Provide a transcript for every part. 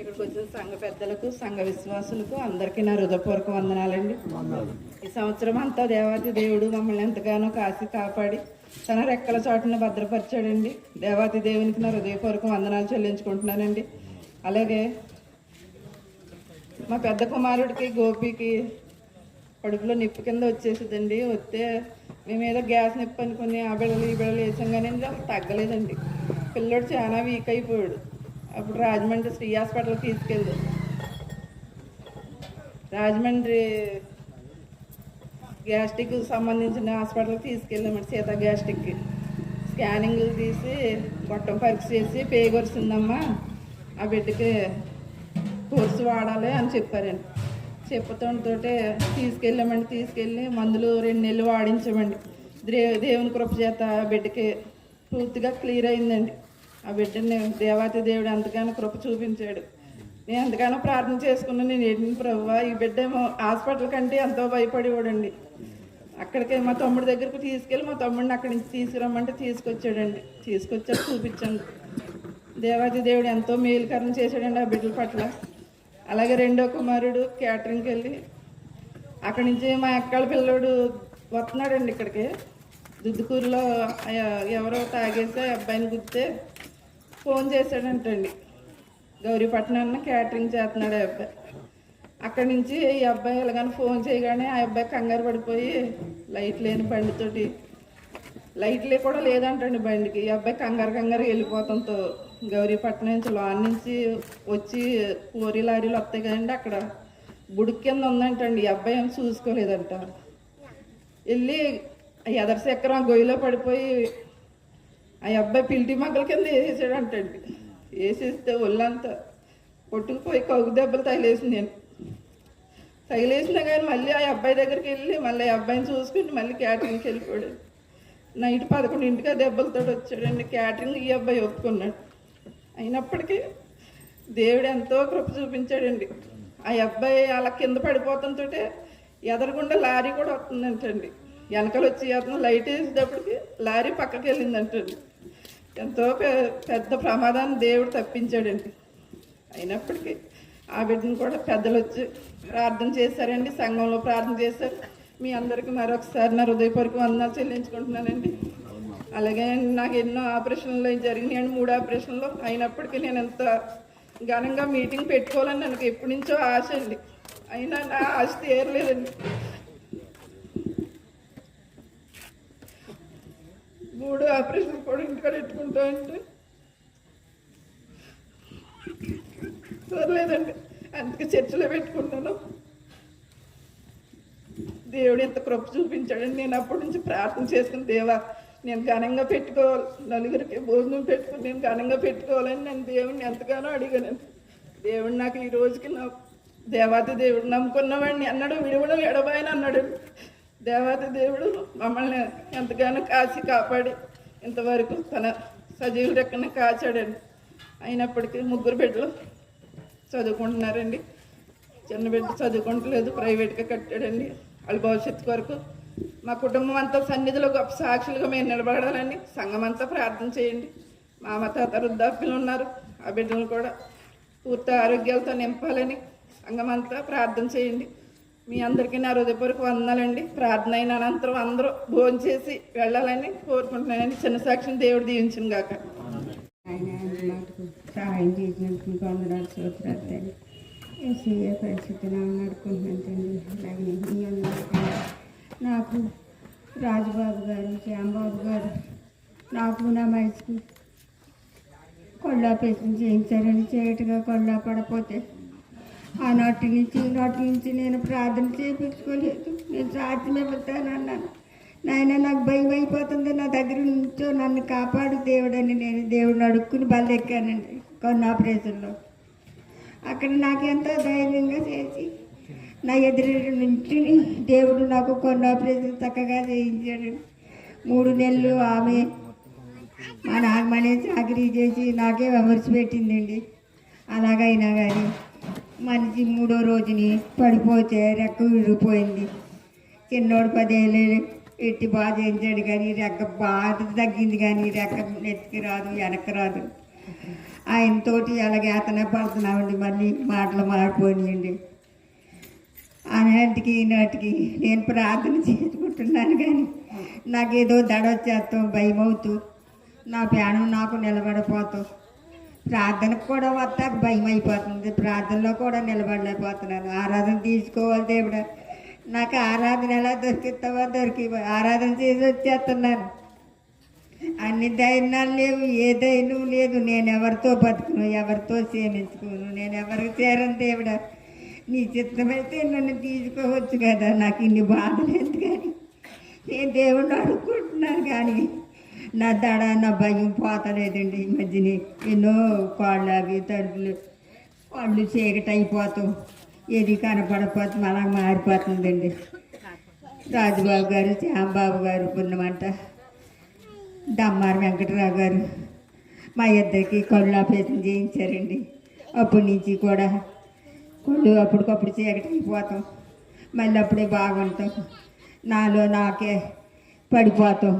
ఇక్కడికి వచ్చిన సంఘ పెద్దలకు సంఘ విశ్వాసులకు అందరికీ నా హృదయపూర్వక వందనాలండి. ఈ సంవత్సరం అంతా దేవాతి దేవుడు మమ్మల్ని ఎంతగానో కాసి కాపాడి తన రెక్కల చోటును భద్రపరిచాడండి. దేవాతి దేవునికి నా హృదయపూర్వక వందనాలు చెల్లించుకుంటున్నానండి. అలాగే మా పెద్ద కుమారుడికి గోపికి కడుపులో నిప్పు కింద వచ్చేసిందండి. వస్తే మేము ఏదో గ్యాస్ నిప్పు అనుకుని ఆ బిడలు ఈ బిడలు వేసాం కానీ తగ్గలేదండి. పిల్లోడు చాలా వీక్ అయిపోయాడు. అప్పుడు రాజమండ్రి శ్రీ హాస్పిటల్కి తీసుకెళ్ళి రాజమండ్రి గ్యాస్ట్రిక్ సంబంధించిన హాస్పిటల్కి తీసుకెళ్ళామండి. సీత గ్యాస్ట్రిక్కి స్కానింగ్లు తీసి గొట్టం పరీక్ష చేసి పేగొరిసిందమ్మా, ఆ బిడ్డకి కోర్సు వాడాలి అని చెప్పారండి. చెప్పుతుంటే తీసుకెళ్ళామండి. తీసుకెళ్ళి మందులు 2 నెలలు వాడించామండి. దేవుని కృప చేత బిడ్డకి పూర్తిగా క్లియర్ అయిందండి. ఆ బిడ్డని దేవాతి దేవుడు ఎంతగానో కృప చూపించాడు. నేను ఎంతగానో ప్రార్థన చేసుకున్నాను. నేను ఏంటి ప్రభువా, ఈ బిడ్డ ఏమో హాస్పిటల్ కంటే ఎంతో భయపడేవాడండి. అక్కడికి మా తమ్ముడి దగ్గరికి తీసుకెళ్ళి మా తమ్ముడిని అక్కడి నుంచి తీసుకురమ్మంటే తీసుకొచ్చాడండి. తీసుకొచ్చాక చూపించాను. దేవాతి దేవుడు ఎంతో మేలుకరణ చేశాడండి ఆ బిడ్డల పట్ల. అలాగే రెండో కుమారుడు క్యాటరింగ్కి వెళ్ళి అక్కడి నుంచి మా అక్కల పిల్లోడు వస్తున్నాడండి ఇక్కడికి. దుద్దుకూరులో ఎవరో తాగేసి అబ్బాయిని గుర్తే ఫోన్ చేశాడంటండి. గౌరీపట్నాన్ని క్యాటరింగ్ చేస్తున్నాడు ఆ అబ్బాయి. అక్కడి నుంచి ఈ అబ్బాయి ఎలాగని ఫోన్ చేయగానే ఆ అబ్బాయి కంగారు పడిపోయి లైట్ లేని బండితోటి, లైట్లే కూడా లేదంటండి బండికి. ఈ అబ్బాయి కంగారు వెళ్ళిపోతాంతో గౌరీపట్నం నుంచి లోన్ నుంచి వచ్చి 4 లారీలు వస్తాయి కదండి, అక్కడ బుడికి కింద ఉందంటండి. ఈ అబ్బాయి ఏమి చూసుకోలేదంట. వెళ్ళి ఎదర చక్రం గొయ్యిలో పడిపోయి ఆ అబ్బాయి పిల్టి మగ్గల కింద వేసేసాడంటండి. వేసేస్తే ఒళ్ళంతా కొట్టుకుపోయి కౌగు దెబ్బలు తగిలేసింది. నేను తగిలేసినా కానీ మళ్ళీ ఆ అబ్బాయి దగ్గరికి వెళ్ళి మళ్ళీ ఆ అబ్బాయిని చూసుకుని మళ్ళీ క్యాటరింగ్కి వెళ్ళిపోయాడు. నైట్ 11ంటికి ఆ దెబ్బలతో వచ్చాడండి. క్యాటరింగ్ ఈ అబ్బాయి ఒప్పుకున్నాడు. అయినప్పటికీ దేవుడు ఎంతో కృప చూపించాడండి. ఆ అబ్బాయి అలా కింద పడిపోతుంటే ఎదరకుండా లారీ కూడా వస్తుందంటండి. వెనకలు వచ్చి అతను లైట్ వేసేటప్పటికి లారీ పక్కకి వెళ్ళిందంటండి. ఎంతో పెద్ద ప్రమాదాన్ని దేవుడు తప్పించాడండి. అయినప్పటికీ ఆ బిడ్డను కూడా పెద్దలు వచ్చి ప్రార్థన చేశారండి. సంఘంలో ప్రార్థన చేశారు. మీ అందరికీ మరొకసారి నా హృదయపూర్వక వందనాలు చెల్లించుకుంటున్నానండి. అలాగే నాకు ఎన్నో ఆపరేషన్లు జరిగినాయండి, 3 ఆపరేషన్లు. అయినప్పటికీ నేను ఎంత ఘనంగా మీటింగ్ పెట్టుకోవాలని నాకు ఎప్పటి నుంచో ఆశ అండి. అయినా నా ఆశ తీరలేదండి. 3 ఆపరేషన్లు కూడా ఇంటికాడ పెట్టుకుంటా అంటే తీరలేదండి. అందుకే చర్చిలో పెట్టుకుంటాను. దేవుడు ఎంత కృప చూపించాడండి. నేను అప్పటి నుంచి ప్రార్థన చేసుకుని, దేవా నేను ఘనంగా పెట్టుకోవాలి, నలుగురికి భోజనం పెట్టుకుని నేను ఘనంగా పెట్టుకోవాలని నేను దేవుడిని ఎంతగానో అడిగానండి. దేవుడు నాకు ఈ రోజుకి నా దేవాతి దేవుడు నమ్ముకున్నవాడిని అన్నాడు, విడువడం ఎడబాయని అన్నాడు. దేవాతి దేవుడు మమ్మల్ని ఎంతగానో కాచి కాపాడి ఇంతవరకు తన సజీవ రెక్కని కాచాడండి. అయినప్పటికీ 3 బిడ్డలు చదువుకుంటున్నారండి. చిన్న బిడ్డ చదువుకుంటలేదు, ప్రైవేట్గా కట్టాడండి. వాళ్ళ భవిష్యత్తు కొరకు మా కుటుంబం అంతా సన్నిధిలో గొప్ప సాక్షులుగా మేము నిలబడాలని సంఘం అంతా ప్రార్థన చేయండి. మా తాత వృద్ధాప్యులు ఉన్నారు, ఆ బిడ్డలు కూడా పూర్తి ఆరోగ్యాలతో నింపాలని సంఘం అంతా ప్రార్థన చేయండి. మీ అందరికీ నా హృదయపూర్వక వందనాలండి. ప్రార్థన అయిన అనంతరం అందరూ భోజనం చేసి వెళ్ళాలని కోరుకుంటున్నానండి. చిన్న సాక్షిని దేవుడు దీవించును గాక. ఆయన మాకు సహాయం చేసినందుకు వందనాలు స్తోత్రాలు. ఏసయ్య పరిస్థితి నడుకుంటున్నాను తండ్రి. అలాగే మీ అందరికీ నాకు రాజుబాబు గారు, శ్యాంబాబు గారు నాకు నా వయసుకు కొల్లాపేషన్ చేయించారని చేయటగా కొల్లా పడపోతే ఆ నాటి నుంచి నేను ప్రార్థన చేయించుకోలేదు. నేను సాధ్యం ఇవ్వతానన్నాను. నాయన నాకు భయం అయిపోతుంది, నా దగ్గర నుంచో నన్ను కాపాడు దేవుడని నేను దేవుడిని అడుక్కుని బల్లెక్కానండి. కొన్ని ఆపరేషన్లో అక్కడ నాకు ఎంతో ధైర్యంగా చేసి నా ఎదురు నుంచి దేవుడు నాకు కొన్ని ఆపరేషన్ చక్కగా చేయించాడు. 3 నెలలు ఆమె మా నాన్నమనే చాకరీ చేసి నాకే విమర్శ పెట్టిందండి. అలాగైనా కానీ మనిషి 3వ రోజుని పడిపోతే రెక్క విడిపోయింది. చిన్నోడు 10 ఏళ్ళు ఎట్టి బాధ చేయించాడు కానీ రెక్క బాధ తగ్గింది కానీ రెక్క నెత్తికి రాదు, వెనక్కి రాదు. ఆయనతోటి అలాగే అతనే పడుతున్నామండి. మళ్ళీ మాటలు మారిపోయినాయండి. ఆనాటికి ఈనాటికి నేను ప్రార్థన చేసుకుంటున్నాను, కానీ నాకేదో దడొచ్చేస్తాం, భయం అవుతూ నా ప్రాణం నాకు నిలబడిపోతాం. ప్రార్థనకు కూడా వస్తాక భయం అయిపోతుంది. ప్రార్థనలో కూడా నిలబడలేకపోతున్నాను. ఆరాధన తీసుకోవాలి దేవుడా, నాకు ఆరాధన ఎలా దొరికిస్తావో ఆరాధన చేసి వచ్చేస్తున్నాను. అన్ని ధైర్యాలు లేవు, ఏ ధైర్యం లేదు. నేను ఎవరితో బతుకును, ఎవరితో క్షేమించుకోను, నేను ఎవరికి చేరను దేవుడా. నీ చిత్తమైతే నన్ను తీసుకోవచ్చు కదా, నాకు ఇన్ని బాధలు లేదు. కానీ నేను దేవుడిని అడుక్కుంటున్నాను, కానీ నా దడ నా భయం పోతలేదండి. ఈ మధ్యని ఎన్నో కాళ్ళకి తడుపులు వాళ్ళు చీకటి అయిపోతాం, ఏది కనపడపోతాం, అలా మారిపోతుందండి. రాజుబాబు గారు, శ్యాంబాబు గారు పుణ్యమంట, దమ్మారు వెంకటరావు గారు మా ఇద్దరికి కళ్ళు ఆపరేషన్ చేయించారండి. అప్పటి నుంచి కూడా కళ్ళు అప్పటికప్పుడు చీకటి అయిపోతాం, మళ్ళీ అప్పుడే బాగుంటాం. నాలో నాకే పడిపోతాం,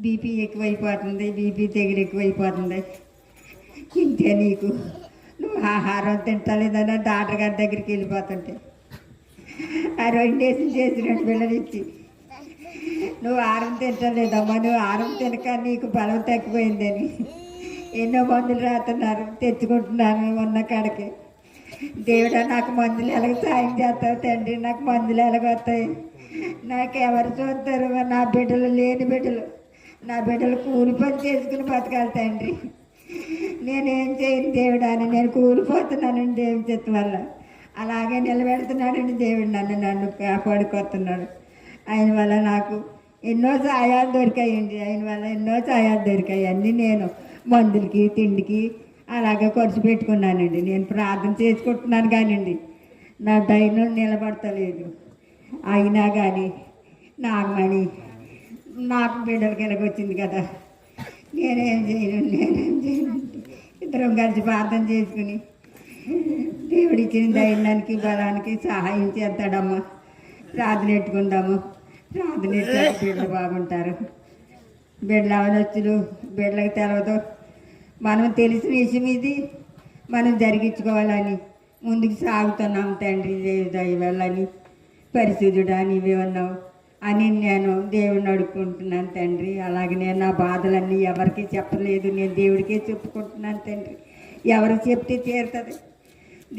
బీపీ ఎక్కువైపోతుంది, బీపీ తెగులు ఎక్కువైపోతుంది. ఇంతే నీకు, నువ్వు ఆహారం తింటలేదన్నా డాక్టర్ గారి దగ్గరికి వెళ్ళిపోతుంటే ఆ 2 డేసులు చేసి 2 పిల్లలు ఇచ్చి, నువ్వు ఆహారం తింటలేదమ్మా, నువ్వు ఆహారం తినక నీకు బలం తగ్గిపోయిందని ఎన్నో మందులు రాస్తున్నారు, తెచ్చుకుంటున్నాను ఉన్న కాడికి. దేవుడా, నాకు మందులు ఎలాగ సాయం చేస్తావు తండ్రి, నాకు మందులు ఎలాగొస్తాయి, నాకు ఎవరు చూస్తారు? నా బిడ్డలు లేని బిడ్డలు, నా బిడ్డలు కూలి పని చేసుకుని బతకాలి తండ్రి. నేనేం చేయను దేవుడా అని నేను కూలిపోతున్నానండి దేవుని చిత్తం వల్ల. అలాగే నిలబెడుతున్నాడండి దేవుడు, నన్ను కాపాడుకొస్తున్నాడు. ఆయన వల్ల నాకు ఎన్నో సాయాలు దొరికాయండి, ఆయన వల్ల ఎన్నో సాయాలు దొరికాయి. అన్నీ నేను మందులకి తిండికి అలాగే ఖర్చు పెట్టుకున్నానండి. నేను ప్రార్థన చేసుకుంటున్నాను కానివ్వండి, నా ధైర్యం నిలబడతలేదు. అయినా కానీ నాగమణి నాకు బిడ్డలకి ఎలాగొచ్చింది కదా, నేనేం చేయను. ఇద్దరం కలిసి ప్రార్థన చేసుకుని దేవుడిచ్చిన ధైర్యానికి బలానికి సహాయం చేస్తాడమ్మా. ప్రార్థన పెట్టుకుందాము, ప్రార్థన ఎట్లా బిడ్డలు బాగుంటారు. బిడ్డలు అవనొచ్చులు బిడ్డలకు తెలవదు. మనం తెలిసిన విషయం ఇది, మనం జరిగించుకోవాలని ముందుకు సాగుతున్నాం తండ్రి. దయవల్లని పరిశుద్ధుడా నీవే ఉన్నావు అని నేను దేవుడిని అడుక్కుంటున్నాను తండ్రి. అలాగే నేను నా బాధలన్నీ ఎవరికి చెప్పలేదు, నేను దేవుడికే చెప్పుకుంటున్నాను తండ్రి. ఎవరికి చెప్తే తీరుతుంది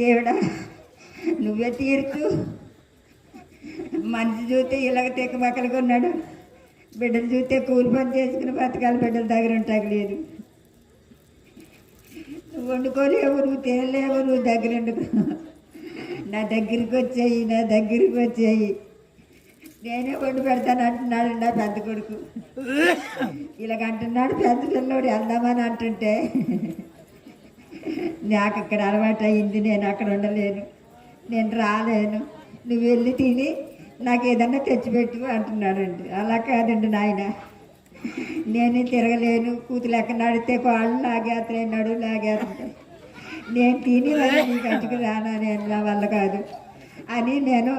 దేవుడా, నువ్వే తీర్చు. మనిషి చూస్తే ఇలాగ తెక్కమక్కలుగా ఉన్నాడు, బిడ్డలు చూస్తే కూలి పని చేసుకుని బతకాలి, బిడ్డల దగ్గర ఉంటాక లేదు. నువ్వు వండుకోలేవు, నువ్వు తినలేవు, నువ్వు దగ్గర వండుకో. నా దగ్గరికి వచ్చాయి, నా దగ్గరికి వచ్చాయి, నేనే వండి పెడతాను అంటున్నాడు నా పెద్ద కొడుకు. ఇలాగంటున్నాడు పెద్ద పిల్లోడు, వెళ్దామని అంటుంటే నాకు ఇక్కడ అలవాటు అయింది, నేను అక్కడ ఉండలేను, నేను రాలేను, నువ్వు వెళ్ళి తిని నాకు ఏదన్నా తెచ్చిపెట్టు అంటున్నాడండి. అలా కాదండి నాయన, నేనే తిరగలేను, కూతురు ఎక్కడ నడితే కాళ్ళు లాగేస్తాయి, నడువు లాగేస్తాయి, నేను తిని వాళ్ళ నీ కంటికి రానా, నేను నా వల్ల కాదు అని నేను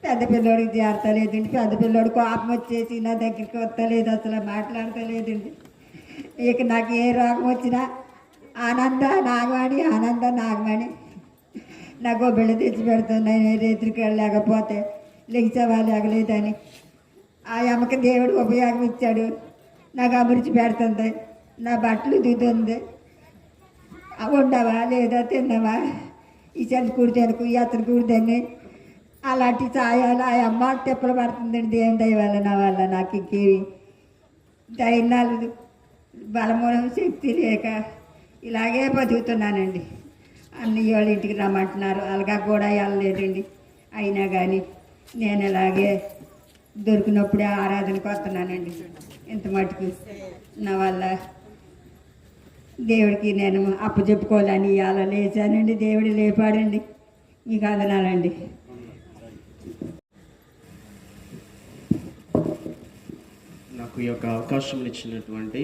పెద్ద పిల్లోడికి చేరతలేదండి. పెద్ద పిల్లోడు కోపం వచ్చేసి నా దగ్గరికి వస్తలేదు, అసలు మాట్లాడతలేదండి. ఇక నాకు ఏ రోగం వచ్చినా ఆనంద నాగమణి, ఆనంద నాగమణి, నాకు ఓ బిళ్ళ తెచ్చి పెడుతున్నాయి. రేత్రికి లేకపోతే లెగిసేవా లేగలేదని ఆ అమ్మకి దేవుడు ఉపయోగం ఇచ్చాడు. నాకు అమృచి పెడుతుంది, నా బట్టలు దిద్దుంది, ఉండవా లేదా తిన్నావా, ఈ చలి కూడితేనుకు ఈ అతను కూడితేనే అలాంటి సాయాలు ఆ అమ్మ తిప్పలు పడుతుందండి. దేవుని దయ వల్ల నా వల్ల నాకు ఇంకేవి ధైర్యాలు బలమూలం శక్తి లేక ఇలాగే బతుకుతున్నానండి. అన్నయ్య వాళ్ళ ఇంటికి రమ్మంటున్నారు, అలాగా కూడా వెళ్ళలేదండి. అయినా కానీ నేను ఇలాగే దొరికినప్పుడే ఆరాధనకు వస్తున్నానండి. ఇంత మటుకు నా వల్ల దేవుడికి నేను అప్పచెప్పుకోవాలని ఇవాళ లేచానండి. దేవుడు లేపాడండి, మీకు అందనాలండి. నాకు ఈ యొక్క అవకాశం ఇచ్చినటువంటి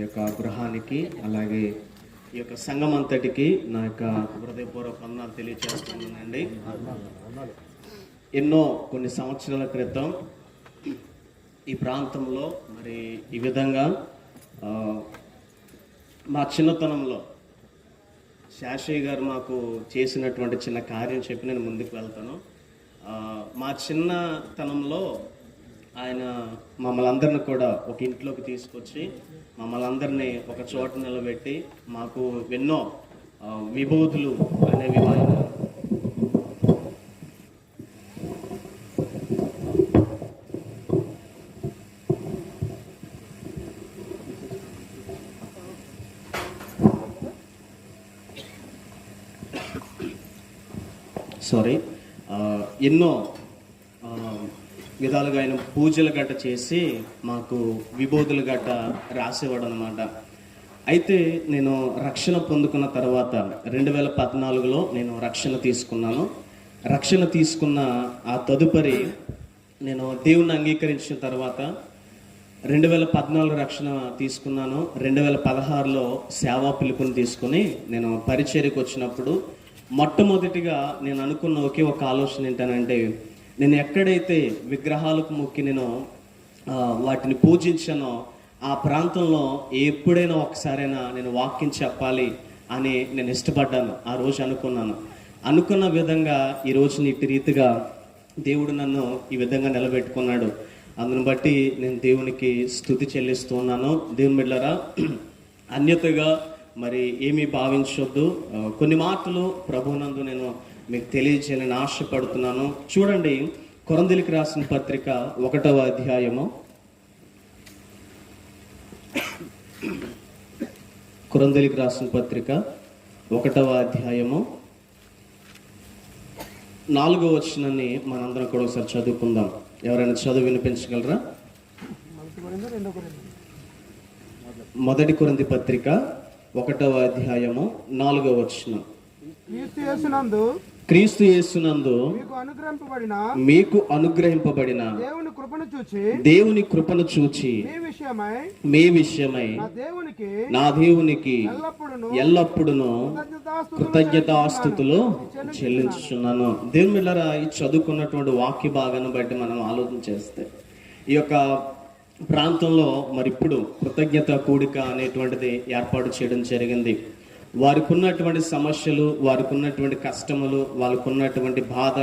యొక్క గృహానికి, అలాగే ఈ యొక్క సంఘం అంతటికి నా యొక్క హృదయపూర్వక వందనాలు తెలియజేస్తున్నానండి. కొన్ని సంవత్సరాల క్రితం ఈ ప్రాంతంలో మరి ఈ విధంగా మా చిన్నతనంలో శాషయ్య గారు మాకు చేసినటువంటి చిన్న కార్యం చెప్పి నేను ముందుకు వెళ్తాను. మా చిన్నతనంలో ఆయన మమ్మల్ని అందరిని కూడా ఒక ఇంట్లోకి తీసుకొచ్చి మమ్మల్ని అందరినీ ఒక చోట నిలబెట్టి మాకు ఎన్నో విభూతులు అనేవి ఆయన ఎన్నో విధాలుగా ఆయన పూజలు గట్ట చేసి మాకు విభూతులు గట్ట రాసేవాడు అనమాట. అయితే నేను రక్షణ పొందుకున్న తర్వాత 2014లో నేను రక్షణ తీసుకున్నాను. రక్షణ తీసుకున్న ఆ తదుపరి నేను దేవుణ్ణి అంగీకరించిన తర్వాత 2014 రక్షణ తీసుకున్నాను. 2016లో సేవా పిలుపుని తీసుకుని నేను పరిచర్యకు వచ్చినప్పుడు మొట్టమొదటిగా నేను అనుకున్న ఒకే ఒక ఆలోచన ఏంటనంటే, నేను ఎక్కడైతే విగ్రహాలకు మొక్కి నేను వాటిని పూజించానో ఆ ప్రాంతంలో ఎప్పుడైనా ఒకసారైనా నేను వాక్యం చెప్పాలి అని నేను ఇష్టపడ్డాను. ఆ రోజు అనుకున్న విధంగా ఈరోజు ఇట్టి రీతిగా దేవుడు నన్ను ఈ విధంగా నిలబెట్టుకున్నాడు. అందుని బట్టి నేను దేవునికి స్తుతి చెల్లిస్తూ ఉన్నాను. దేవుని బిడ్డలారా, అన్యతగా మరి ఏమీ భావించొద్దు. కొన్ని మాటలు ప్రభువునందు నేను మీకు తెలియజేయాలని ఆశపడుతున్నాను. చూడండి, కొరింథీయులకు రాసిన పత్రిక 1వ అధ్యాయము, కొరింథీయులకు రాసిన పత్రిక 1వ అధ్యాయము 4వ వచనాన్ని మనందరం కూడా ఒకసారి చదువుకుందాం. ఎవరైనా చదువు వినిపించగలరా? మొదటి కొరింథీ పత్రిక 1వ అధ్యాయము 4వ వచనం. క్రీస్తు యేసునందు మీకు అనుగ్రహింపబడిన దేవుని కృపను చూచి మీ విషయమై నా దేవునికి ఎల్లప్పుడూ కృతజ్ఞతాస్తుతులు చెల్లించుచున్నాను. దేవుని బిడ్డలారా, ఈ చదువుకున్నటువంటి వాక్య భాగాన్ని బట్టి మనం ఆలోచన చేస్తే ఈ యొక్క ప్రాంతంలో మరి ఇప్పుడు కృతజ్ఞత కూడిక అనేటువంటిది ఏర్పాటు చేయడం జరిగింది. వారికి ఉన్నటువంటి సమస్యలు, వారికి ఉన్నటువంటి కష్టములు, వాళ్ళకు ఉన్నటువంటి బాధ,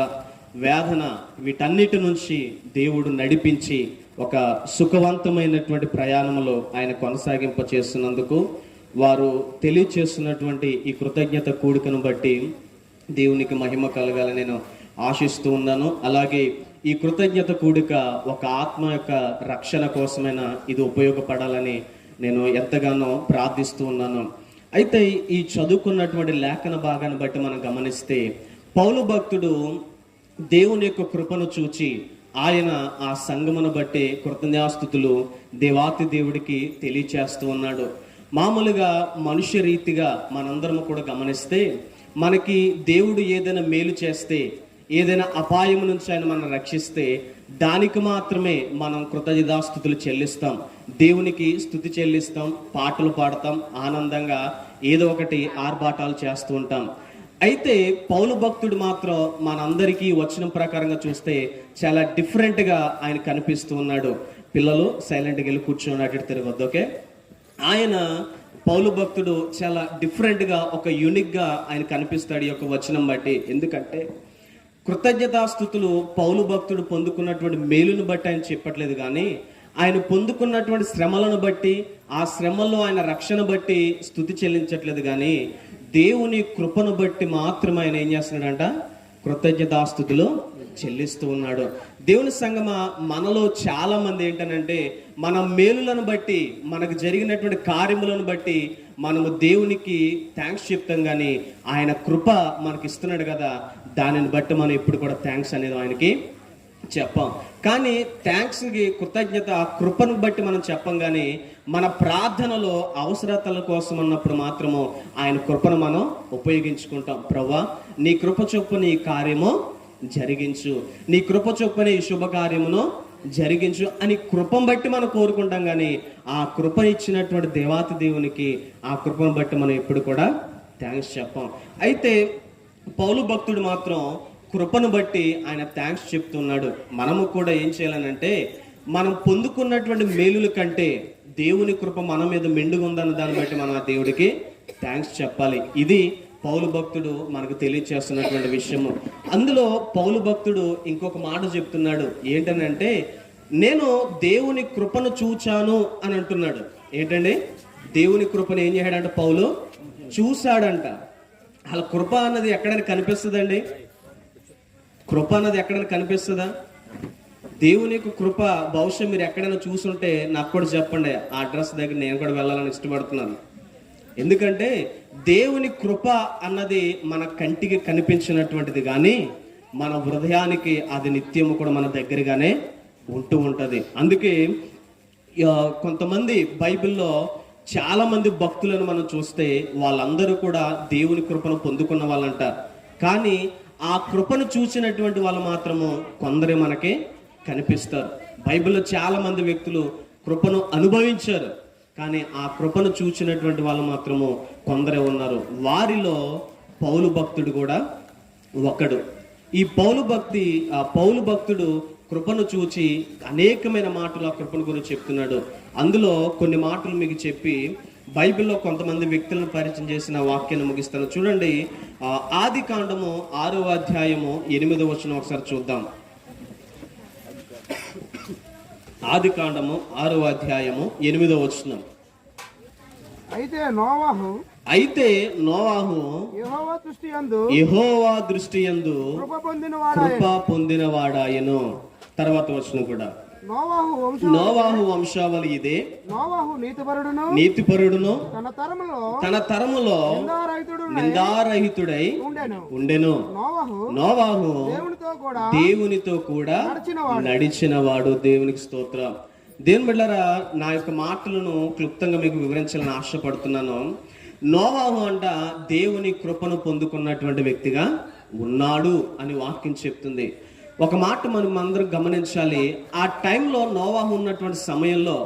వేదన, వీటన్నిటి నుంచి దేవుడు నడిపించి ఒక సుఖవంతమైనటువంటి ప్రయాణంలో ఆయన కొనసాగింప చేస్తున్నందుకు వారు తెలియచేస్తున్నటువంటి ఈ కృతజ్ఞత కూడికను బట్టి దేవునికి మహిమ కలగాలని నేను ఆశిస్తూ ఉన్నాను. అలాగే ఈ కృతజ్ఞత కూడిక ఒక ఆత్మ యొక్క రక్షణ కోసమైనా ఇది ఉపయోగపడాలని నేను ఎంతగానో ప్రార్థిస్తూ ఉన్నాను. అయితే ఈ చదువుకున్నటువంటి లేఖన భాగాన్ని బట్టి మనం గమనిస్తే పౌలు భక్తుడు దేవుని యొక్క కృపను చూచి ఆయన ఆ సంఘమును బట్టి కృతజ్ఞతాస్తుతులు దేవాతి దేవుడికి తెలియచేస్తూ ఉన్నాడు. మామూలుగా మనుష్య రీతిగా మనందరం కూడా గమనిస్తే మనకి దేవుడు ఏదైనా మేలు చేస్తే, ఏదైనా అపాయం నుంచి ఆయన మనం రక్షిస్తే దానికి మాత్రమే మనం కృతజ్ఞతాస్తుతులు చెల్లిస్తాం, దేవునికి స్తుతి చెల్లిస్తాం, పాటలు పాడతాం, ఆనందంగా ఏదో ఒకటి ఆర్భాటాలు చేస్తూ ఉంటాం. అయితే పౌలు భక్తుడు మాత్రం మనందరికీ వచనం ప్రకారంగా చూస్తే చాలా డిఫరెంట్గా ఆయన కనిపిస్తూ ఉన్నాడు. పిల్లలు సైలెంట్గా వెళ్ళి కూర్చొని అటు తిరగొద్దు, ఓకే? ఆయన పౌలు భక్తుడు చాలా డిఫరెంట్గా, ఒక యూనిక్గా ఆయన కనిపిస్తాడు ఈ యొక్క వచనం బట్టి. ఎందుకంటే కృతజ్ఞతాస్తుతులు పౌలు భక్తుడు పొందుకున్నటువంటి మేలును బట్టి ఆయన చెప్పట్లేదు, కానీ ఆయన పొందుకున్నటువంటి శ్రమలను బట్టి, ఆ శ్రమల్లో ఆయన రక్షణ బట్టి స్తుతి చెల్లించట్లేదు, కానీ దేవుని కృపను బట్టి మాత్రమే ఆయన ఏం చేస్తున్నాడంట? కృతజ్ఞతాస్తుతులు చెల్లిస్తూ ఉన్నాడు. దేవుని సంగమా, మనలో చాలా మంది ఏంటనంటే మన మేలులను బట్టి, మనకు జరిగినటువంటి కార్యములను బట్టి మనము దేవునికి థ్యాంక్స్ చెప్తాం, కానీ ఆయన కృప మనకి ఇస్తున్నాడు కదా, దానిని బట్టి మనం ఎప్పుడు కూడా థ్యాంక్స్ అనేది ఆయనకి చెప్పాం. కానీ థ్యాంక్స్కి కృతజ్ఞత ఆ కృపను బట్టి మనం చెప్పం, కానీ మన ప్రార్థనలో అవసరతల కోసం అన్నప్పుడు మాత్రము ఆయన కృపను మనం ఉపయోగించుకుంటాం. ప్రభువా, నీ కృప చొప్పున ఈ కార్యము జరిగించు, నీ కృప చొప్పున ఈ శుభకార్యమును జరిగించు అని కృపను బట్టి మనం కోరుకుంటాం, కానీ ఆ కృప ఇచ్చినటువంటి దేవాతి దేవునికి ఆ కృపను బట్టి మనం ఎప్పుడు కూడా థ్యాంక్స్ చెప్పాం. అయితే పౌలు భక్తుడు మాత్రం కృపను బట్టి ఆయన థ్యాంక్స్ చెప్తున్నాడు. మనము కూడా ఏం చేయాలనంటే, మనం పొందుకున్నటువంటి మేలుల కంటే దేవుని కృప మన మీద మెండుగా ఉందన్న దాన్ని బట్టి మనం ఆ దేవుడికి థ్యాంక్స్ చెప్పాలి. ఇది పౌలు భక్తుడు మనకు తెలియచేస్తున్నటువంటి విషయము. అందులో పౌలు భక్తుడు ఇంకొక మాట చెప్తున్నాడు. ఏంటనంటే, నేను దేవుని కృపను చూచాను అని అంటున్నాడు. ఏంటండి? దేవుని కృపను ఏం చేశాడంట? పౌలు చూశాడంట. అలా కృప అన్నది ఎక్కడైనా కనిపిస్తుందండి? కృప అన్నది ఎక్కడైనా కనిపిస్తుందా? దేవుని యొక్క కృప బహుశా మీరు ఎక్కడైనా చూసుంటే నాకు కూడా చెప్పండి. ఆ అడ్రస్ దగ్గర నేను కూడా వెళ్ళాలని ఇష్టపడుతున్నాను. ఎందుకంటే దేవుని కృప అన్నది మన కంటికి కనిపించినటువంటిది, కానీ మన హృదయానికి అది నిత్యము కూడా మన దగ్గరగానే ఉంటూ ఉంటుంది. అందుకే కొంతమంది బైబిల్లో చాలా మంది భక్తులను మనం చూస్తే వాళ్ళందరూ కూడా దేవుని కృపను పొందుకున్న వాళ్ళంటారు. కానీ ఆ కృపను చూసినటువంటి వాళ్ళు మాత్రము కొందరే మనకి కనిపిస్తారు. బైబిల్లో చాలా మంది వ్యక్తులు కృపను అనుభవించారు, కానీ ఆ కృపను చూసినటువంటి వాళ్ళు మాత్రము కొందరే ఉన్నారు. వారిలో పౌలు భక్తుడు కూడా ఒకడు. ఈ పౌలు భక్తుడు కృపను చూచి అనేకమైన మాటలు ఆ కృపను గురించి చెప్తున్నాడు. అందులో కొన్ని మాటలు మీకు చెప్పి బైబిల్లో కొంతమంది వ్యక్తులను పరిచయం చేసిన వాక్యాన్ని ముగిస్తాను. చూడండి, ఆది కాండము 6వ అధ్యాయము 8వ వచనం ఒకసారి చూద్దాం. ఆది కాండము 6వ అధ్యాయము 8వ వచనం. అయితే నోవాహు యెహోవా దృష్టి యందు కృప పొందినవాడాయను. తర్వాత వచనం కూడా, నోవాహు వంశావళి ఇదే, నోవాహు నీతిపరుడును తన తరములో నిందారహితుడై ఉండెను. నోవాహు దేవునితో కూడా నడిచినవాడు. దేవునికి స్తోత్రం. దేవుని బిడ్డలారా, నా యొక్క మాటలను క్లుప్తంగా మీకు వివరించాలని ఆశపడుతున్నాను. నోవాహు అంట దేవుని కృపను పొందుకున్నటువంటి వ్యక్తిగా ఉన్నాడు అని వాక్యం చెప్తుంది. ఒక మాట మనం అందరం గమనించాలి. ఆ టైంలో నోవాహు ఉన్నటువంటి సమయంలో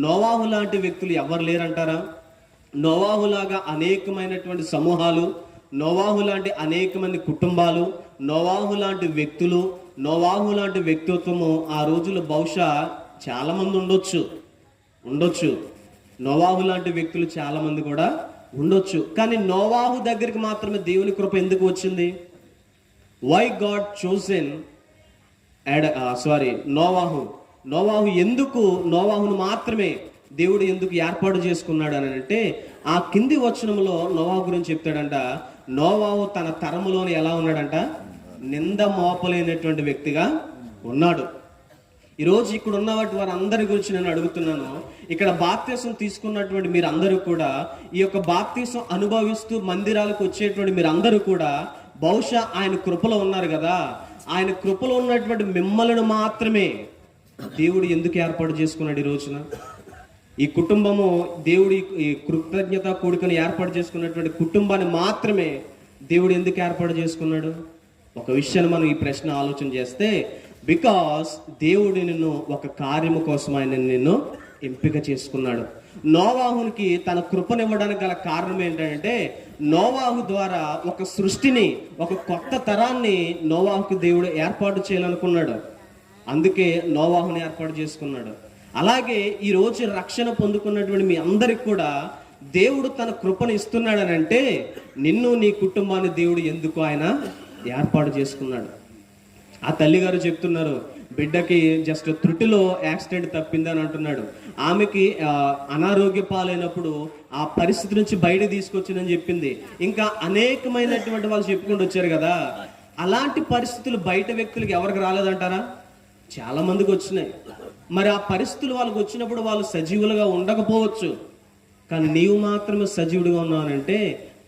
నోవాహు లాంటి వ్యక్తులు ఎవరు లేరంటారా? నోవాహులాగా అనేకమైనటువంటి సమూహాలు, నోవాహు లాంటి అనేకమంది కుటుంబాలు, నోవాహు లాంటి వ్యక్తులు, నోవాహు లాంటి వ్యక్తిత్వము ఆ రోజుల్లో బహుశా చాలా మంది ఉండొచ్చు. నోవాహు లాంటి వ్యక్తులు చాలా మంది కూడా ఉండొచ్చు. కానీ నోవాహు దగ్గరికి మాత్రమే దేవుని కృప ఎందుకు వచ్చింది? వై గాడ్ చోజన్ నోవాహు ఎందుకు నోవాహును మాత్రమే దేవుడు ఎందుకు ఏర్పాటు చేసుకున్నాడు అని అంటే, ఆ కింది వచనంలో నోవాహు గురించి చెప్తాడంట. నోవాహు తన తరములోని ఎలా ఉన్నాడంట? నింద మోపలేనటువంటి వ్యక్తిగా ఉన్నాడు. ఈరోజు ఇక్కడ ఉన్నవాటి వారందరి గురించి నేను అడుగుతున్నాను. ఇక్కడ బాప్తీసం తీసుకున్నటువంటి మీరందరూ కూడా, ఈ యొక్క బాప్తీసం అనుభవిస్తూ మందిరాలకు వచ్చేటువంటి మీరందరూ కూడా బహుశా ఆయన కృపలో ఉన్నారు కదా. ఆయన కృపలో ఉన్నటువంటి మిమ్మల్ని మాత్రమే దేవుడు ఎందుకు ఏర్పాటు చేసుకున్నాడు? ఈ రోజున ఈ కుటుంబము దేవుడి ఈ కృతజ్ఞత కూడికను ఏర్పాటు చేసుకున్నటువంటి కుటుంబాన్ని మాత్రమే దేవుడు ఎందుకు ఏర్పాటు చేసుకున్నాడు? ఒక విషయాన్ని మనం ఈ ప్రశ్న ఆలోచన చేస్తే, బికాస్ దేవుడు నిన్ను ఒక కార్యము కోసం ఆయన నిన్ను ఎంపిక చేసుకున్నాడు. నోవాహునికి తన కృపనివ్వడానికి గల కారణం ఏంటంటే, నోవాహు ద్వారా ఒక సృష్టిని, ఒక కొత్త తరాన్ని నోవాహుకి దేవుడు ఏర్పాటు చేయాలనుకున్నాడు. అందుకే నోవాహుని ఏర్పాటు చేసుకున్నాడు. అలాగే ఈ రోజు రక్షణ పొందుకున్నటువంటి మీ అందరికి కూడా దేవుడు తన కృపను ఇస్తున్నాడని అంటే, నిన్ను నీ కుటుంబాన్ని దేవుడు ఎందుకు ఆయన ఏర్పాటు చేసుకున్నాడు. ఆ తల్లిగారు చెప్తున్నారు, బిడ్డకి జస్ట్ త్రుటిలో యాక్సిడెంట్ తప్పిందని అంటున్నాడు. ఆమెకి అనారోగ్య పాలైనప్పుడు ఆ పరిస్థితి నుంచి బయట తీసుకొచ్చిందని చెప్పింది. ఇంకా అనేకమైనటువంటి వాళ్ళు చెప్పుకుంటూ వచ్చారు కదా. అలాంటి పరిస్థితులు బయట వ్యక్తులకి ఎవరికి రాలేదంటారా? చాలా మందికి వచ్చినాయి. మరి ఆ పరిస్థితులు వాళ్ళకి వచ్చినప్పుడు వాళ్ళు సజీవులుగా ఉండకపోవచ్చు, కానీ నీవు మాత్రమే సజీవుడిగా ఉన్నానంటే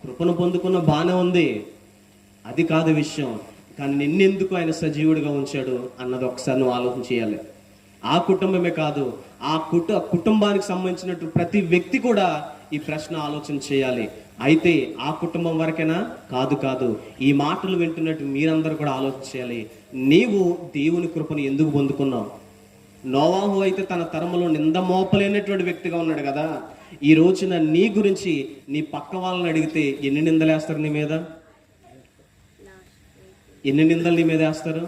కృపను పొందుకున్న బాగానే ఉంది, అది కాదు విషయం. కానీ నిన్నెందుకు ఆయన సజీవుడిగా ఉంచాడు అన్నది ఒకసారి నువ్వు ఆలోచన చేయాలి. ఆ కుటుంబమే కాదు, ఆ కుటుంబానికి సంబంధించినట్టు ప్రతి వ్యక్తి కూడా ఈ ప్రశ్న ఆలోచన చేయాలి. అయితే ఆ కుటుంబం వరకేనా? కాదు. ఈ మాటలు వింటున్నట్టు మీరందరూ కూడా ఆలోచన చేయాలి. నీవు దేవుని కృపను ఎందుకు పొందుకున్నావు? నోవాహు అయితే తన తరములో నింద మోపలేనటువంటి వ్యక్తిగా ఉన్నాడు కదా. ఈ రోజున నీ గురించి నీ పక్క వాళ్ళని అడిగితే ఎన్ని నిందలేస్తారు నీ మీద? ఎన్ని నిందలు నీ మీద వేస్తారు?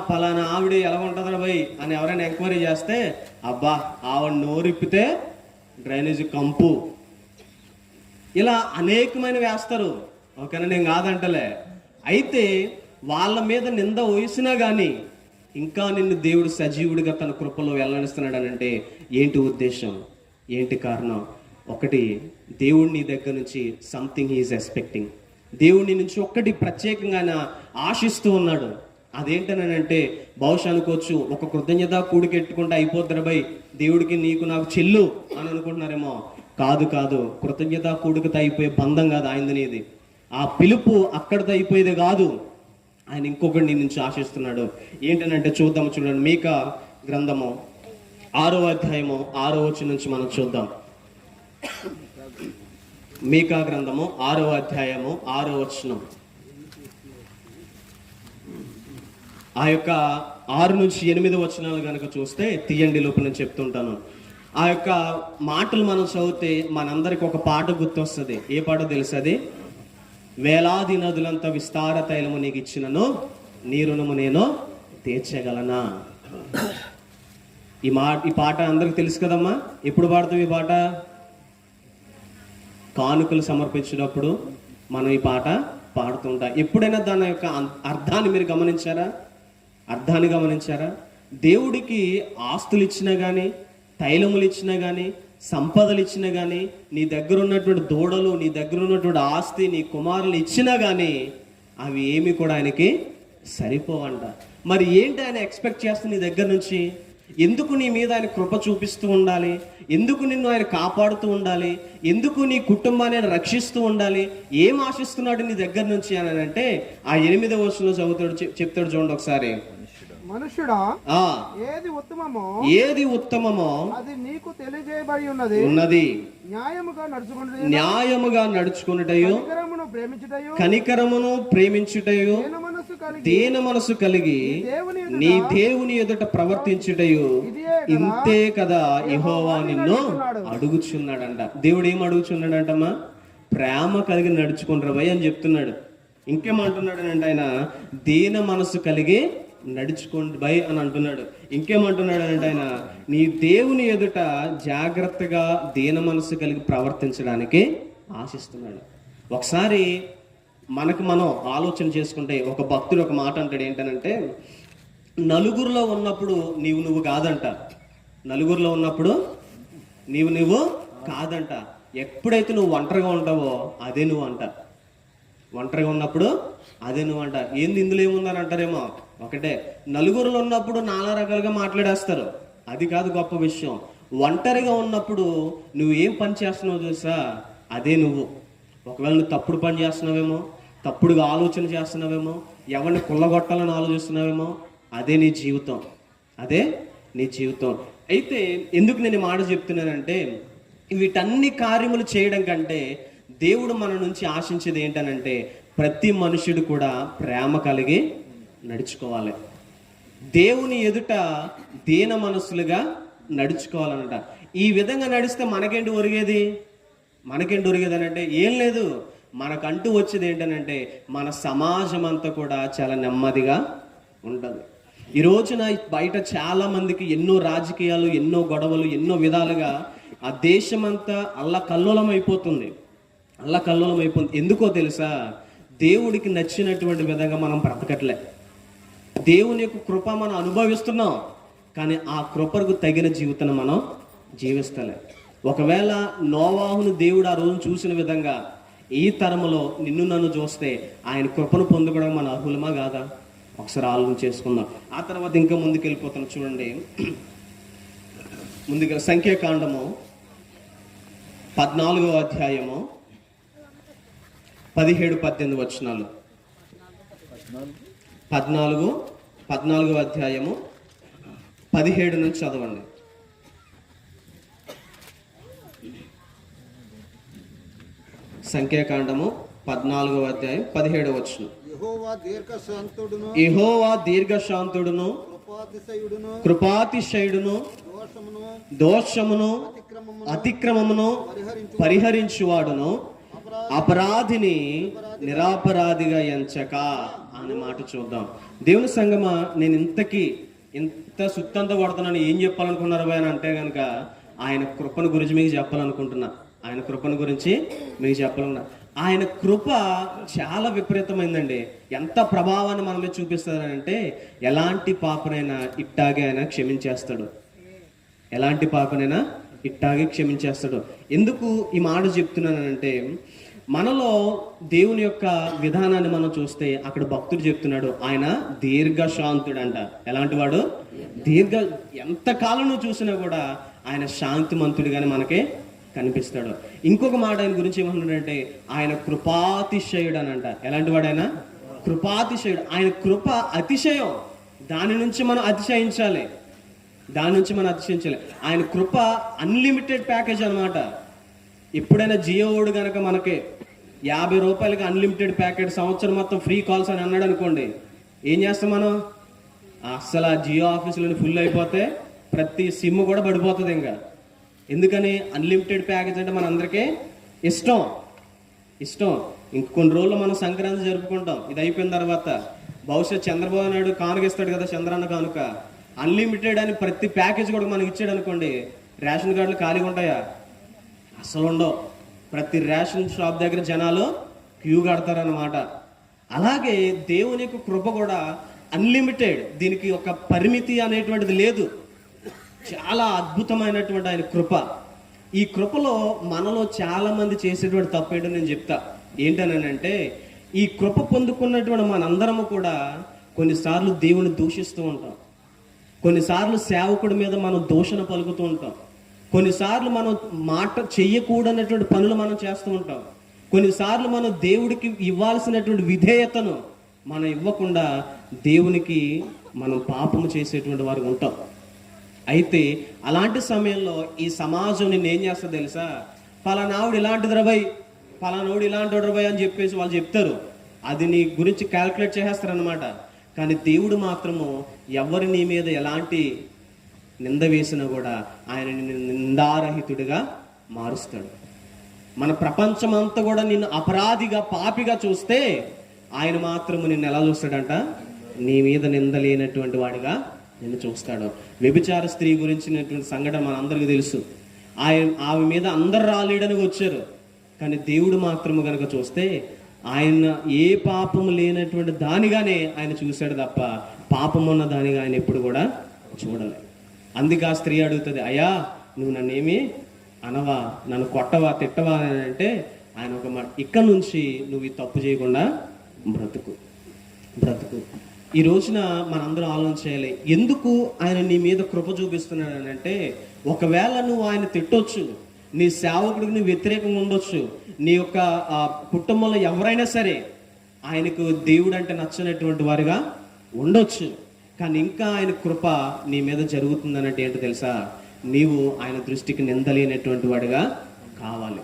పలానా ఆవిడ ఎలా ఉంటుందా భయ్ అని ఎవరైనా ఎంక్వైరీ చేస్తే, అబ్బా ఆవిడ నోరిప్పితే డ్రైనేజీ కంపు, ఇలా అనేకమైన వేస్తారు. ఓకేనా, నేను కాదంటలే. అయితే వాళ్ళ మీద నింద వేసినా కానీ ఇంకా నిన్ను దేవుడు సజీవుడిగా తన కృపలో వెళ్ళనిస్తున్నాడు అని అంటే ఏంటి ఉద్దేశం, ఏంటి కారణం? ఒకటి, దేవుడు నీ దగ్గర నుంచి సంథింగ్ హీఈస్ ఎక్స్పెక్టింగ్. దేవుడి నుంచి ఒక్కటి ప్రత్యేకంగా ఆయన ఆశిస్తూ ఉన్నాడు. అదేంటనంటే బహుశా అనుకోవచ్చు, ఒక కృతజ్ఞత కూడికెట్టుకుంటే అయిపోతారు బై, దేవుడికి నీకు నాకు చెల్లు అని అనుకుంటున్నారేమో. కాదు కాదు, కృతజ్ఞత కూడికతో అయిపోయే బంధం కాదు ఆయనది నీది. ఆ పిలుపు అక్కడితో అయిపోయేది కాదు, ఆయన ఇంకొకటి నీ నుంచి ఆశిస్తున్నాడు. ఏంటనంటే చూద్దాం, చూడండి. మీకా గ్రంథము 6వ అధ్యాయము 6వ వచనం నుంచి మనం చూద్దాం. మీకా గ్రంథము 6వ అధ్యాయము 6వ వచనం. ఆ యొక్క 6 నుంచి 8 వచనాలు కనుక చూస్తే తీయండి, లోపు నేను చెప్తుంటాను. ఆ యొక్క మాటలు మనం చదివితే మనందరికి ఒక పాట గుర్తొస్తుంది. ఏ పాట తెలుసు? అది వేలాది నదులంతా విస్తార తైలము నీకు ఇచ్చినను నీ రుణము నేను తీర్చగలనా. ఈ పాట అందరికి తెలుసు కదమ్మా. ఎప్పుడు పాడతాం ఈ పాట? కానుకలు సమర్పించినప్పుడు మనం ఈ పాట పాడుతుంటాం. ఎప్పుడైనా దాని యొక్క అర్థాన్ని మీరు గమనించారా? అర్థాన్ని గమనించారా? దేవుడికి ఆస్తులు ఇచ్చినా కానీ, తైలములు ఇచ్చినా కానీ, సంపదలు ఇచ్చినా కానీ, నీ దగ్గర ఉన్నటువంటి దూడలు, నీ దగ్గర ఉన్నటువంటి ఆస్తి, నీ కుమారులు ఇచ్చినా కానీ అవి ఏమి కూడా ఆయనకి సరిపోవంట. మరి ఏంటి ఆయన ఎక్స్పెక్ట్ చేస్తుంది నీ దగ్గర నుంచి? ఎందుకు నీ మీద ఆయన కృప చూపిస్తూ ఉండాలి? ఎందుకు నిన్ను ఆయన కాపాడుతూ ఉండాలి? ఎందుకు నీ కుటుంబాన్ని ఆయన రక్షిస్తూ ఉండాలి? ఏం ఆశిస్తున్నాడు నీ దగ్గర నుంచి అని అంటే ఆ 8వ వచనంలో చెప్తాడు చూడండి ఒకసారి. మనుష్యుడా, ఏది ఉత్తమమో అది నీకు తెలియజేయబడి ఉన్నది. న్యాయముగా నడుచుకున్నటయు, కనికరమును ప్రేమించుటయు, దీన మనసు కలిగి నీ దేవుని ఎదుట ప్రవర్తించుటయు, ఇంతే కదా యెహోవా నిన్ను అడుగుచున్నాడంట. దేవుడు ఏం అడుగుచున్నాడంటమ్మా? ప్రేమ కలిగి నడుచుకుంటారు అని చెప్తున్నాడు. ఇంకేమంటున్నాడు అంటే ఆయన దీన మనసు కలిగి నడుచుకోండి బై అని అంటున్నాడు. ఇంకేమంటున్నాడు అంటే ఆయన నీ దేవుని ఎదుట జాగ్రత్తగా దీన మనసు కలిగి ప్రవర్తించడానికి ఆశిస్తున్నాడు. ఒకసారి మనకు మనం ఆలోచన చేసుకుంటే ఒక భక్తుడు ఒక మాట అంటాడు. ఏంటనంటే నలుగురిలో ఉన్నప్పుడు నువ్వు కాదంట. నలుగురిలో ఉన్నప్పుడు నువ్వు కాదంట. ఎప్పుడైతే నువ్వు ఒంటరిగా ఉంటావో అదే నువ్వు అంట. ఒంటరిగా ఉన్నప్పుడు అదే నువ్వు అంట. ఏంది ఇందులో ఏముందని అంటారేమో. ఒకటే, నలుగురులో ఉన్నప్పుడు నానా రకాలుగా మాట్లాడేస్తారు, అది కాదు గొప్ప విషయం. ఒంటరిగా ఉన్నప్పుడు నువ్వు ఏం పని చేస్తున్నావు తెలుసా? అదే నువ్వు. ఒకవేళ నువ్వు తప్పుడు పని చేస్తున్నావేమో, తప్పుడుగా ఆలోచన చేస్తున్నావేమో, ఎవరిని కుళ్ళగొట్టాలని ఆలోచిస్తున్నావేమో, అదే నీ జీవితం. అదే నీ జీవితం. అయితే ఎందుకు నేను మాట చెప్తున్నానంటే వీటన్ని కార్యములు చేయడం కంటే దేవుడు మన నుంచి ఆశించేది ఏంటనంటే ప్రతి మనుషుడు కూడా ప్రేమ కలిగి నడుచుకోవాలి. దేవుని ఎదుట దీన మనసులుగా నడుచుకోవాలన్నట. ఈ విధంగా నడిస్తే మనకేంటి ఒరిగేది? అని అంటే ఏం లేదు. మనకంటూ వచ్చేది ఏంటనంటే మన సమాజం అంతా కూడా చాలా నెమ్మదిగా ఉంటుంది. ఈ రోజున బయట చాలా మందికి ఎన్నో రాజకీయాలు, ఎన్నో గొడవలు, ఎన్నో విధాలుగా ఆ దేశమంతా అల్లకల్లోలం అయిపోతుంది. ఎందుకో తెలుసా? దేవుడికి నచ్చినటువంటి విధంగా మనం బ్రతకట్లే. దేవుని యొక్క కృప మనం అనుభవిస్తున్నాం, కానీ ఆ కృపకు తగిన జీవితాన్ని మనం జీవిస్తలే. ఒకవేళ నోవాహును దేవుడు ఆ రోజు చూసిన విధంగా ఈ తరములో నిన్ను నన్ను చూస్తే ఆయన కృపను పొందుకోవడం మన అర్హులమా కాదా? ఒకసారి ఆలోచన చేసుకుందాం. ఆ తర్వాత ఇంకా ముందుకు వెళ్ళిపోతాం. చూడండి, ముందుగా సంఖ్యాకాండము 14వ అధ్యాయము 17-18 వచనాలు. 14వ అధ్యాయము 17 నుంచి చదవండి. సంఖ్యాకాండము 14వ అధ్యాయం 17వ వచనం. యెహోవా దీర్ఘశాంతుడును కృపాతిశయుడును దోషమును అతిక్రమమును పరిహరించువాడును, అపరాధిని నిరాపరాధిగా ఎంచక అనే మాట చూద్దాం. దేవుని సంగమా, నేను ఇంత సుత్తంతా కొడుతున్నాను, ఏం చెప్పాలనుకున్నారు అని అంటే కనుక ఆయన కృపను గురించి మీకు చెప్పాలనుకుంటున్నా. ఆయన కృప చాలా విపరీతమైందండి. ఎంత ప్రభావాన్ని మన మీద చూపిస్తారంటే ఎలాంటి పాపనైనా ఇట్టాగే ఆయన క్షమించేస్తాడు. ఎలాంటి పాపనైనా ఇట్టాగే క్షమించేస్తాడు. ఎందుకు ఈ మాట చెప్తున్నానంటే, మనలో దేవుని యొక్క విధానాన్ని మనం చూస్తే అక్కడ భక్తుడు చెప్తున్నాడు, ఆయన దీర్ఘశాంతుడంట. ఎలాంటి వాడు? ఎంతకాలం నువ్వు చూసినా కూడా ఆయన శాంతిమంతుడిగానే మనకి కనిపిస్తాడు. ఇంకొక మాట ఆయన గురించి ఏమంటున్నాడంటే, ఆయన కృపాతిశయుడు అనంట. ఎలాంటి వాడు ఆయన? కృపాతిశయుడు. ఆయన కృప అతిశయం. దాని నుంచి మనం అతిశయించాలి. ఆయన కృప అన్లిమిటెడ్ ప్యాకేజ్ అనమాట. ఎప్పుడైనా జియోడు కనుక మనకి 50 రూపాయలకి అన్లిమిటెడ్ ప్యాకెట్ సంవత్సరం మొత్తం ఫ్రీ కాల్స్ అని అన్నాడు అనుకోండి, ఏం చేస్తాం మనం? అసలు ఆ జియో ఆఫీసులోని ఫుల్ అయిపోతే ప్రతి సిమ్ కూడా పడిపోతుంది. ఇంకా ఎందుకని? అన్లిమిటెడ్ ప్యాకేజ్ అంటే మన అందరికీ ఇష్టం. ఇంక కొన్ని రోజులు మనం సంక్రాంతి జరుపుకుంటాం. ఇది అయిపోయిన తర్వాత బహుశా చంద్రబాబు నాయుడు కానుక ఇస్తాడు కదా, చంద్రన్న కానుక. అన్లిమిటెడ్ అని ప్రతి ప్యాకేజ్ కూడా మనకి ఇచ్చాడు అనుకోండి, రేషన్ కార్డులు ఖాళీగా ఉంటాయా? అసలు ఉండవు. ప్రతి రేషన్ షాప్ దగ్గర జనాలు క్యూ కడతారన్నమాట. అలాగే దేవుని యొక్క కృప కూడా అన్లిమిటెడ్. దీనికి ఒక పరిమితి అనేటువంటిది లేదు. చాలా అద్భుతమైనటువంటి ఆయన కృప. ఈ కృపలో మనలో చాలా మంది చేసేటువంటి తప్పు ఏంటో నేను చెప్తా. ఏంటనంటే, ఈ కృప పొందుకున్నటువంటి మనందరము కూడా కొన్నిసార్లు దేవుని దూషిస్తూ ఉంటాం. కొన్నిసార్లు సేవకుడి మీద మనం దూషణ పలుకుతూ ఉంటాం. కొన్నిసార్లు మనం మాట చెయ్యకూడనటువంటి పనులు మనం చేస్తూ ఉంటాం. కొన్నిసార్లు మనం దేవుడికి ఇవ్వాల్సినటువంటి విధేయతను మనం ఇవ్వకుండా దేవునికి మనం పాపము చేసేటువంటి వారు ఉంటాం. అయితే అలాంటి సమయంలో ఈ సమాజం నేను ఏం చేస్తా తెలుసా? పలానావుడు ఇలాంటిది రబాయ్, పలానావుడు ఇలాంటి రబాయ్ అని చెప్పేసి వాళ్ళు చెప్తారు. అది నీ గురించి క్యాల్కులేట్ చేసేస్తారనమాట. కానీ దేవుడు మాత్రము ఎవరి నీ మీద ఎలాంటి నింద వేసినా కూడా ఆయన నిందారహితుడిగా మారుస్తాడు. మన ప్రపంచం అంతా కూడా నిన్ను అపరాధిగా, పాపిగా చూస్తే ఆయన మాత్రము నిన్ను ఎలా చూస్తాడంట? నీ మీద నింద లేనటువంటి వాడిగా నిన్ను చూస్తాడు. వ్యభిచార స్త్రీ గురించినటువంటి సంఘటన మనందరికీ తెలుసు. ఆమె మీద అందరు రాలేడని వచ్చారు. కానీ దేవుడు మాత్రము కనుక చూస్తే ఆయన ఏ పాపము లేనటువంటి దానిగానే ఆయన చూశాడు తప్ప పాపం ఉన్న దానిగా ఆయన ఎప్పుడు కూడా చూడలే. అందుకే ఆ స్త్రీ అడుగుతుంది, అయ్యా నువ్వు నన్నేమి అనవా, నన్ను కొట్టవా, తిట్టవా అని అంటే ఆయన ఒక మాట, ఇక్కడ నుంచి నువ్వు ఈ తప్పు చేయకుండా బ్రతుకు. ఈ రోజున మనందరం ఆలోచన చేయాలి, ఎందుకు ఆయన నీ మీద కృప చూపిస్తున్నాడు అని అంటే, ఒకవేళ నువ్వు ఆయన తిట్టొచ్చు, నీ సేవకుడికి నువ్వు వ్యతిరేకంగా ఉండొచ్చు, నీ యొక్క కుటుంబంలో ఎవరైనా సరే ఆయనకు దేవుడు అంటే నచ్చినటువంటి వారిగా ఉండొచ్చు. కానీ ఇంకా ఆయన కృప నీ మీద జరుగుతుందనంటే ఏంటో తెలుసా? నీవు ఆయన దృష్టికి నిందలేనటువంటి వాడిగా కావాలి.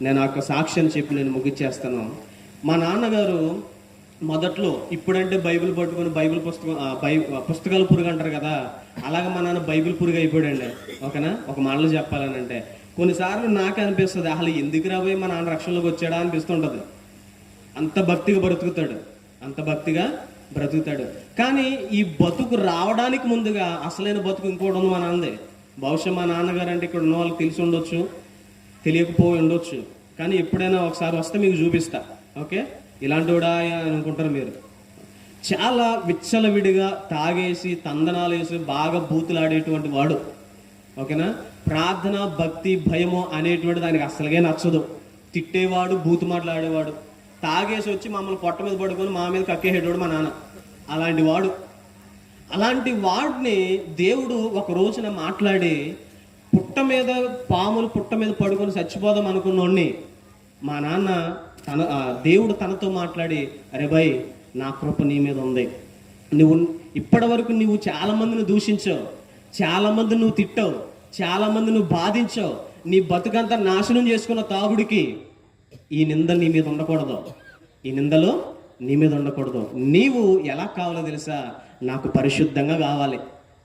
నేను ఆ సాక్ష్యాన్ని చెప్పి నేను ముగించేస్తాను. మా నాన్నగారు మొదట్లో, ఇప్పుడంటే బైబిల్ పట్టుకొని బైబిల్ పుస్తకాలు పురుగు అంటారు కదా, అలాగే మా నాన్న బైబిల్ పురుగు అయిపోయాడండి. ఓకేనా? ఒక మాటలు చెప్పాలనంటే కొన్నిసార్లు నాకు అనిపిస్తుంది, అసలు ఎందుకు రాబోయే మా నాన్న రక్షణలోకి వచ్చాడా అనిపిస్తుంటుంది. అంత భక్తిగా బ్రతుకుతాడు. కానీ ఈ బతుకు రావడానికి ముందుగా అసలైన బతుకు ఇంకోటి ఉంది మా నాన్నదే. బహుశా మా నాన్నగారు అంటే ఇక్కడ ఉన్న వాళ్ళకి తెలిసి ఉండొచ్చు, తెలియకపోయి ఉండొచ్చు. కానీ ఎప్పుడైనా ఒకసారి వస్తే మీకు చూపిస్తా. ఓకే? ఇలాంటి వాడా అనుకుంటారు మీరు. చాలా విచ్చలవిడిగా తాగేసి తందనాలు వేసి బాగా బూతులాడేటువంటి వాడు. ఓకేనా? ప్రార్థన, భక్తి, భయము అనేటువంటి దానికి అసలుగా నచ్చదు. తిట్టేవాడు, బూతు మాట్లాడేవాడు, తాగేసి వచ్చి మమ్మల్ని పొట్ట మీద పడుకొని మా మీద కక్కేసేటోడు మా నాన్న. అలాంటి వాడిని దేవుడు ఒక రోజున మాట్లాడి, పాములు పుట్ట మీద పడుకొని చచ్చిపోదాం అనుకున్నోడిని మా నాన్న దేవుడు తనతో మాట్లాడి, అరే భయ్, నా కృప నీ మీద ఉంది. నువ్వు ఇప్పటి వరకు నువ్వు చాలా మందిని దూషించావు, చాలా మంది నువ్వు తిట్టావు, చాలా మంది నువ్వు బాధించావు, నీ బతుకంతా నాశనం చేసుకున్న తాగుడికి ఈ నిందలు నీ మీద ఉండకూడదు. నీవు ఎలా కావాలో తెలుసా? నాకు పరిశుద్ధంగా కావాలి,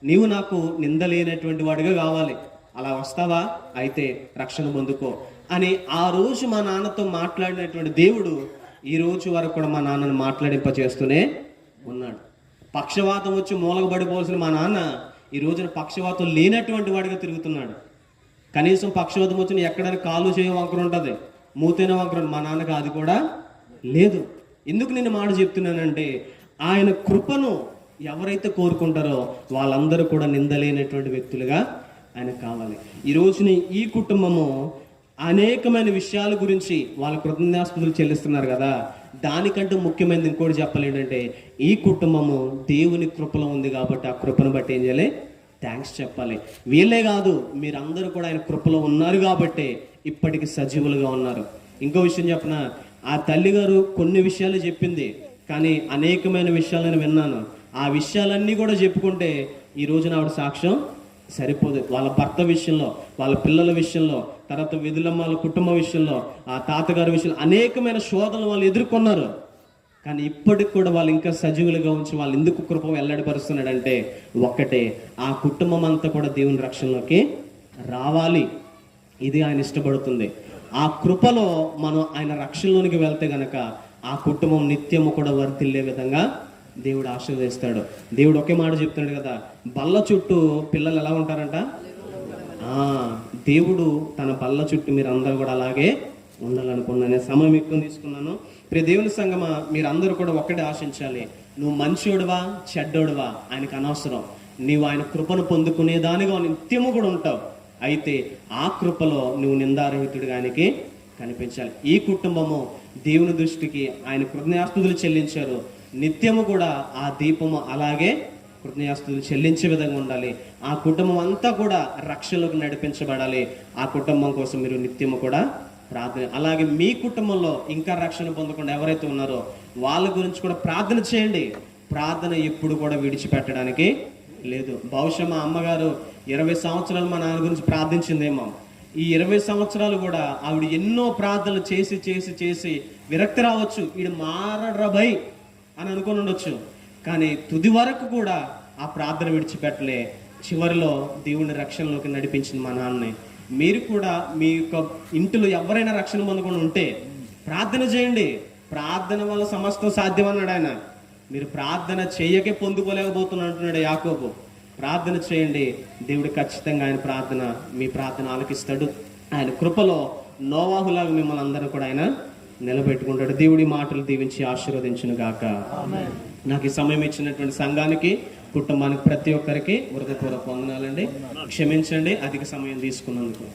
నీవు నాకు నింద లేనటువంటి వాడిగా కావాలి. అలా వస్తావా? అయితే రక్షణ పొందుకో అని ఆ రోజు మా నాన్నతో మాట్లాడినటువంటి దేవుడు ఈ రోజు వరకు కూడా మా నాన్నను మాట్లాడింపచేస్తూనే ఉన్నాడు. పక్షవాతం వచ్చి మూలగబడిపోవాల్సిన మా నాన్న ఈ రోజున పక్షవాతం లేనటువంటి వాడిగా తిరుగుతున్నాడు. కనీసం పక్షవాతం వచ్చిన ఎక్కడైనా కాలు చేయ వంకర ఉంటుంది, మూతైన వంకర ఉంటుంది. మా నాన్నకి అది కూడా లేదు. ఎందుకు నేను మాట చెప్తున్నానంటే, ఆయన కృపను ఎవరైతే కోరుకుంటారో వాళ్ళందరూ కూడా నిందలేనటువంటి వ్యక్తులుగా ఆయన కావాలి. ఈ రోజుని ఈ కుటుంబము అనేకమైన విషయాల గురించి వాళ్ళ కృతజ్ఞతాస్తుతులు చెల్లిస్తున్నారు కదా. దానికంటే ముఖ్యమైనది ఇంకోటి చెప్పాలి ఏంటంటే, ఈ కుటుంబము దేవుని కృపలో ఉంది కాబట్టి ఆ కృపను బట్టి ఏం చేయాలి? థ్యాంక్స్ చెప్పాలి. వీళ్ళే కాదు, మీరందరూ కూడా ఆయన కృపలో ఉన్నారు కాబట్టి ఇప్పటికి సజీవులుగా ఉన్నారు. ఇంకో విషయం చెప్పిన, ఆ తల్లి గారు కొన్ని విషయాలు చెప్పింది, కానీ అనేకమైన విషయాలు నేను విన్నాను. ఆ విషయాలన్నీ కూడా చెప్పుకుంటే ఈ రోజున ఆవిడ సాక్ష్యం సరిపోదు. వాళ్ళ భర్త విషయంలో, వాళ్ళ పిల్లల విషయంలో, తర్వాత విధులమ్మాల కుటుంబ విషయంలో, ఆ తాతగారి విషయంలో అనేకమైన శోధనలు వాళ్ళు ఎదుర్కొన్నారు. కానీ ఇప్పటికి కూడా వాళ్ళు ఇంకా సజీవులుగా ఉంచి వాళ్ళు ఎందుకు కృప వెల్లడిపరుస్తున్నాడంటే ఒక్కటే, ఆ కుటుంబం అంతా కూడా దేవుని రక్షణలోకి రావాలి. ఇది ఆయన ఇష్టపడుతుంది. ఆ కృపలో మనం ఆయన రక్షణలోనికి వెళ్తే గనక ఆ కుటుంబం నిత్యము కూడా వర్ధిల్లే విధంగా దేవుడు ఆశీర్వదిస్తాడు. దేవుడు ఒకే మాట చెప్తున్నాడు కదా, బల్ల చుట్టూ పిల్లలు ఎలా ఉంటారంట? దేవుడు తన బల్ల చుట్టూ మీరు అందరూ కూడా అలాగే ఉండాలనుకున్నాను. నేను సమయం ఎక్కువ తీసుకున్నాను. ప్రియ దేవుని సంగమా, మీరు అందరూ కూడా ఒక్కటే ఆశించాలి. నువ్వు మంచోడువా చెడ్డోడువా ఆయనకు అనవసరం. నీవు ఆయన కృపను పొందుకునే దానిగా నిత్యము కూడా ఉంటావు. అయితే ఆ కృపలో నువ్వు నిందారహితుడిగా ఆయనకి కనిపించాలి. ఈ కుటుంబము దేవుని దృష్టికి ఆయన కృతజ్ఞతాస్తుతులు చెల్లించారు. నిత్యము కూడా ఆ దీపము అలాగే కృతజ్ఞతాస్తుతులు చెల్లించే విధంగా ఉండాలి. ఆ కుటుంబం అంతా కూడా రక్షణలోకి నడిపించబడాలి. ఆ కుటుంబం కోసం మీరు నిత్యము కూడా ప్రార్థన, అలాగే మీ కుటుంబంలో ఇంకా రక్షణ పొందకుండా ఎవరైతే ఉన్నారో వాళ్ళ గురించి కూడా ప్రార్థన చేయండి. ప్రార్థన ఎప్పుడు కూడా విడిచిపెట్టడానికి లేదు. బహుశా మా అమ్మగారు 20 సంవత్సరాలు మా నాన్న గురించి ప్రార్థించిందేమో. ఈ 20 సంవత్సరాలు కూడా ఆవిడ ఎన్నో ప్రార్థనలు చేసి చేసి చేసి విరక్తి రావచ్చు, వీడు మారడ్రబై అని అనుకుని ఉండొచ్చు. కానీ తుది వరకు కూడా ఆ ప్రార్థన విడిచిపెట్టలే. చివరిలో దేవుని రక్షణలోకి నడిపించింది మా నాన్నే. మీరు కూడా మీ యొక్క ఇంటిలో ఎవరైనా రక్షణ పొందకుండా ఉంటే ప్రార్థన చేయండి. ప్రార్థన వల్ల సమస్తం సాధ్యమన్నాడు ఆయన. మీరు ప్రార్థన చేయకే పొందుకోలేకపోతున్నా అంటున్నాడు యాకోబు. ప్రార్థన చేయండి, దేవుడు ఖచ్చితంగా ఆయన ప్రార్థన, మీ ప్రార్థన ఆలకిస్తాడు. ఆయన కృపలో నోవాహులాగా మిమ్మల్ని అందరూ కూడా ఆయన నిలబెట్టుకుంటాడు. దేవుడి మాటలు దీవించి ఆశీర్వదించును గాక. నాకు ఈ సమయం ఇచ్చినటువంటి సంఘానికి, కుటుంబానికి, ప్రతి ఒక్కరికి హృదయపూర్వక వందనాలండి. క్షమించండి అధిక సమయం తీసుకున్నందుకు.